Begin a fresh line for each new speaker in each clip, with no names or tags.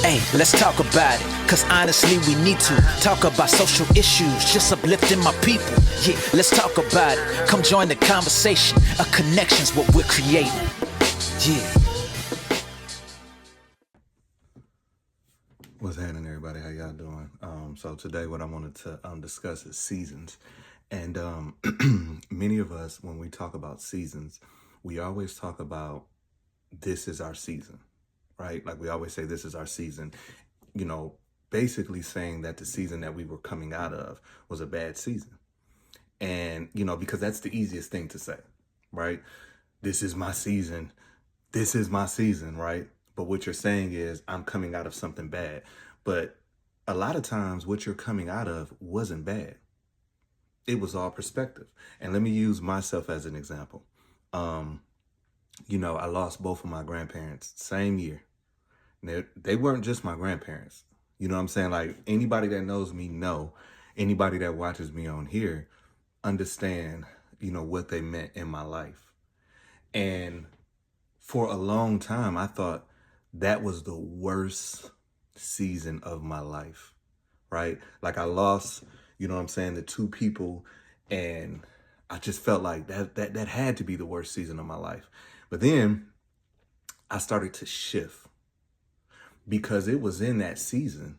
Hey, let's talk about it, cause honestly we need to talk about social issues, just uplifting my people. Yeah, let's talk about it. Come join the conversation. A connection's what we're creating. Yeah.
What's happening, everybody? How y'all doing? So today what I wanted to discuss is seasons. And many of us, when we talk about seasons, we always talk about this is our season, right? Like we always say this is our season, basically saying that the season that we were coming out of was a bad season. And, because that's the easiest thing to say, right? This is my season. This is my season, right? But what you're saying is I'm coming out of something bad. But a lot of times what you're coming out of wasn't bad. It was all perspective. And let me use myself as an example. I lost both of my grandparents same year. They weren't just my grandparents. You know what I'm saying? Like anybody that knows me anybody that watches me on here understand, what they meant in my life. And for a long time, I thought that was the worst season of my life, right? Like I lost, the two people, and I just felt like that had to be the worst season of my life. But then I started to shift because it was in that season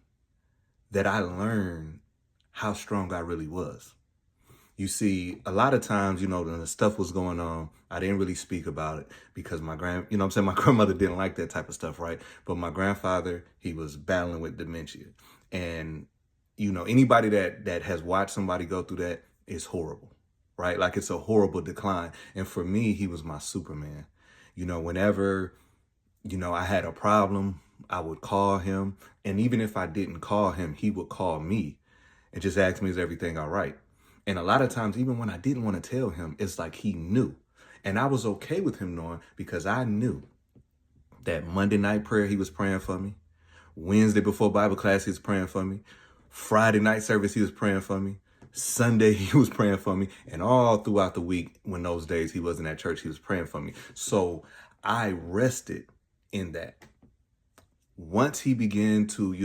that I learned how strong I really was. You see, a lot of times, when the stuff was going on, I didn't really speak about it because my grandmother didn't like that type of stuff, right? But my grandfather, he was battling with dementia. And, anybody that has watched somebody go through that is horrible, right? Like it's a horrible decline. And for me, he was my Superman. Whenever, I had a problem, I would call him. And even if I didn't call him, he would call me and just ask me, is everything all right? And a lot of times, even when I didn't want to tell him, it's like he knew. And I was okay with him knowing because I knew that Monday night prayer, he was praying for me. Wednesday before Bible class, he was praying for me. Friday night service, he was praying for me. Sunday, he was praying for me. And all throughout the week, when those days he wasn't at church, he was praying for me. So I rested in that. Once he began to,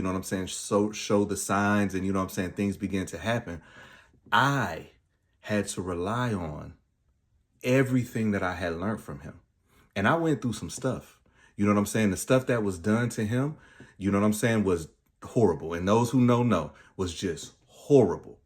show the signs and, things began to happen, I had to rely on everything that I had learned from him. And I went through some stuff. The stuff that was done to him, was horrible. And those who know was just horrible.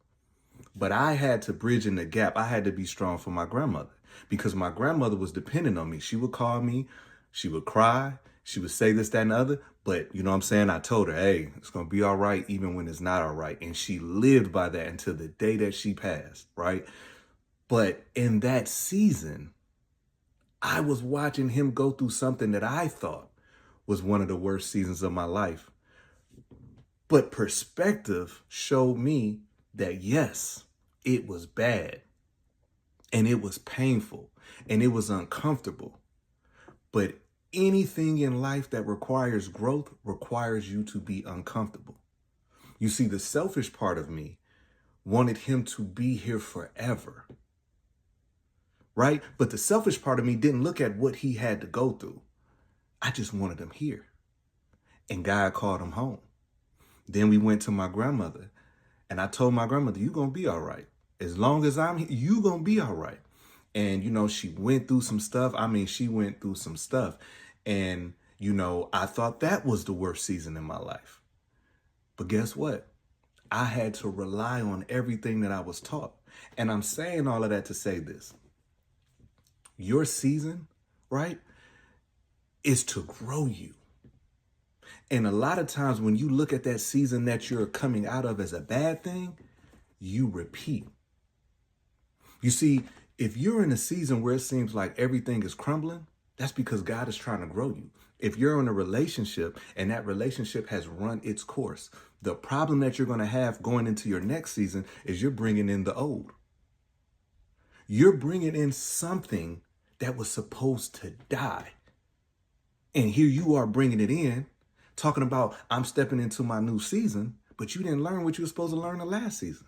But I had to bridge in the gap. I had to be strong for my grandmother because my grandmother was dependent on me. She would call me, she would cry, she would say this, that, and the other. But I told her, hey, it's going to be all right even when it's not all right. And she lived by that until the day that she passed, right? But in that season, I was watching him go through something that I thought was one of the worst seasons of my life. But perspective showed me that, yes, it was bad and it was painful and it was uncomfortable. But anything in life that requires growth requires you to be uncomfortable. You see, the selfish part of me wanted him to be here forever, right? But the selfish part of me didn't look at what he had to go through. I just wanted him here. And God called him home. Then we went to my grandmother and I told my grandmother, you're going to be all right. As long as I'm here, you're going to be all right. And, she went through some stuff. She went through some stuff. And, I thought that was the worst season in my life. But guess what? I had to rely on everything that I was taught. And I'm saying all of that to say this. Your season, right, is to grow you. And a lot of times when you look at that season that you're coming out of as a bad thing, you repeat. You see, if you're in a season where it seems like everything is crumbling, that's because God is trying to grow you. If you're in a relationship and that relationship has run its course, the problem that you're going to have going into your next season is you're bringing in the old. You're bringing in something that was supposed to die. And here you are bringing it in, talking about I'm stepping into my new season, but you didn't learn what you were supposed to learn the last season.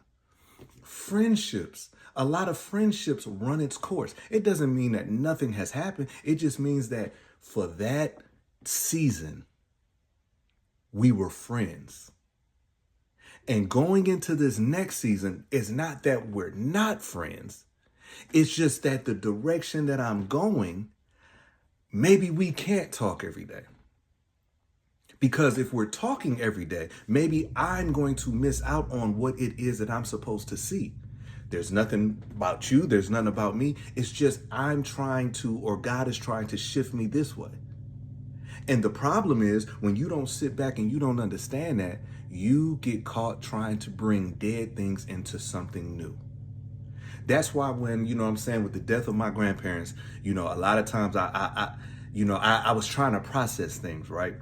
Friendships. A lot of friendships run its course. It doesn't mean that nothing has happened. It just means that for that season, we were friends. And going into this next season is not that we're not friends. It's just that the direction that I'm going, maybe we can't talk every day. Because if we're talking every day, maybe I'm going to miss out on what it is that I'm supposed to see. There's nothing about you. There's nothing about me. It's just I'm trying to, or God is trying to shift me this way. And the problem is when you don't sit back and you don't understand that, you get caught trying to bring dead things into something new. That's why when, with the death of my grandparents, a lot of times I was trying to process things, right?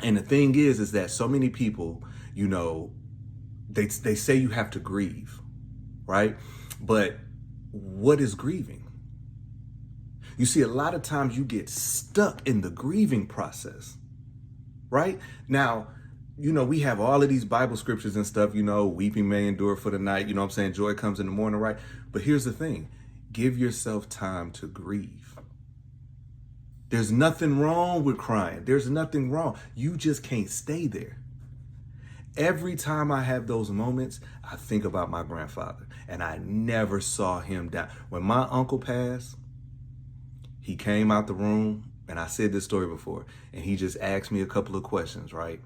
And the thing is that so many people, they say you have to grieve, right? But what is grieving? You see, a lot of times you get stuck in the grieving process, right? Now, we have all of these Bible scriptures and stuff, weeping may endure for the night, joy comes in the morning, right? But here's the thing, give yourself time to grieve. There's nothing wrong with crying. There's nothing wrong. You just can't stay there. Every time I have those moments, I think about my grandfather, and I never saw him down. When my uncle passed, he came out the room, and I said this story before, and he just asked me a couple of questions, right?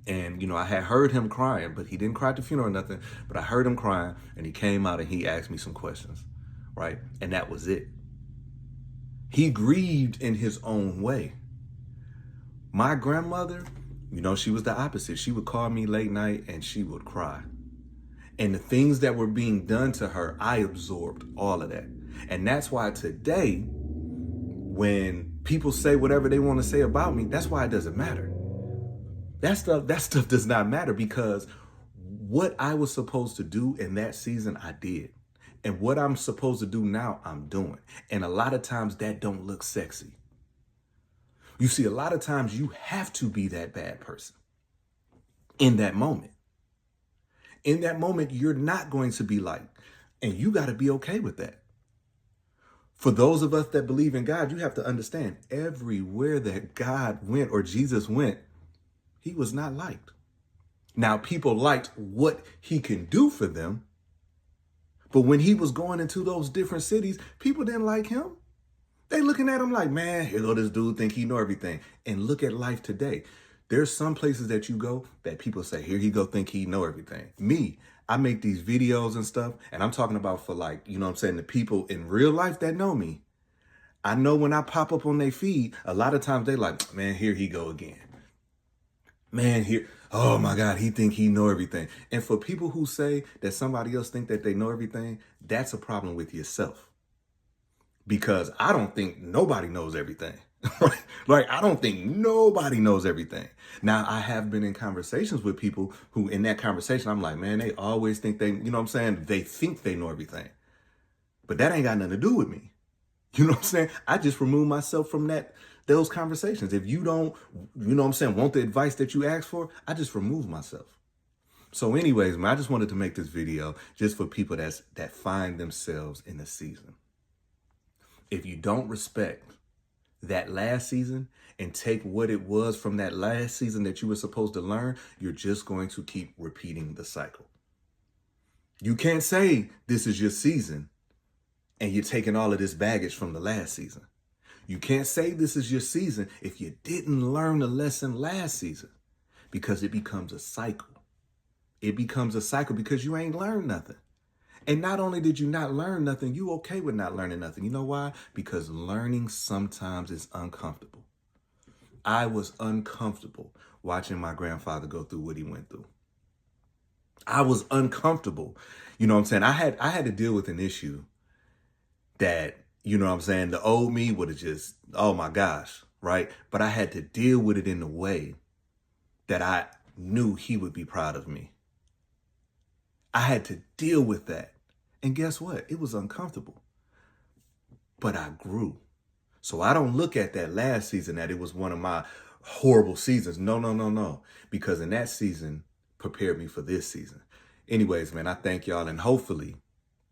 And, I had heard him crying, but he didn't cry at the funeral or nothing, but I heard him crying, and he came out and he asked me some questions, right? And that was it. He grieved in his own way. My grandmother, she was the opposite. She would call me late night and she would cry. And the things that were being done to her, I absorbed all of that. And that's why today, when people say whatever they want to say about me, that's why it doesn't matter. That stuff does not matter, because what I was supposed to do in that season, I did. And what I'm supposed to do now, I'm doing. And a lot of times that don't look sexy. You see, a lot of times you have to be that bad person in that moment. In that moment, you're not going to be liked, and you got to be okay with that. For those of us that believe in God, you have to understand everywhere that God went or Jesus went, he was not liked. Now, people liked what he can do for them, but when he was going into those different cities, people didn't like him. They looking at him like, man, here go this dude think he know everything. And look at life today. There's some places that you go that people say, here he go think he know everything. Me, I make these videos and stuff, and I'm talking about for the people in real life that know me. I know when I pop up on their feed, a lot of times they like, man, here he go again. Man, oh my God, he think he know everything. And for people who say that somebody else think that they know everything, that's a problem with yourself. Because I don't think nobody knows everything. Like, I don't think nobody knows everything. Now, I have been in conversations with people who, in that conversation, I'm like, man, they always think they, they think they know everything. But that ain't got nothing to do with me. I just remove myself from those conversations. If you don't, want the advice that you asked for, I just remove myself. So anyways, man, I just wanted to make this video just for people that find themselves in the season. If you don't respect that last season and take what it was from that last season that you were supposed to learn, you're just going to keep repeating the cycle. You can't say this is your season and you're taking all of this baggage from the last season. You can't say this is your season if you didn't learn the lesson last season, because it becomes a cycle. It becomes a cycle because you ain't learned nothing. And not only did you not learn nothing, you okay with not learning nothing. You know why? Because learning sometimes is uncomfortable. I was uncomfortable watching my grandfather go through what he went through. I was uncomfortable. I had to deal with an issue that, the old me would have just, oh my gosh, right? But I had to deal with it in a way that I knew he would be proud of me. I had to deal with that. And guess what? It was uncomfortable. But I grew. So I don't look at that last season that it was one of my horrible seasons. No. Because in that season prepared me for this season. Anyways, man, I thank y'all. And hopefully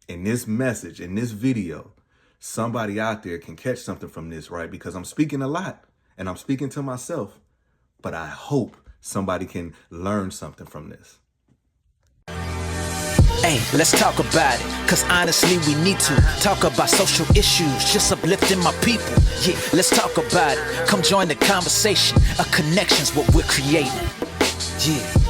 in this message, in this video, somebody out there can catch something from this, right? Because I'm speaking a lot and I'm speaking to myself. But I hope somebody can learn something from this.
Hey, let's talk about it, cause honestly we need to talk about social issues, just uplifting my people. Yeah, let's talk about it. Come join the conversation. A connection's what we're creating. Yeah.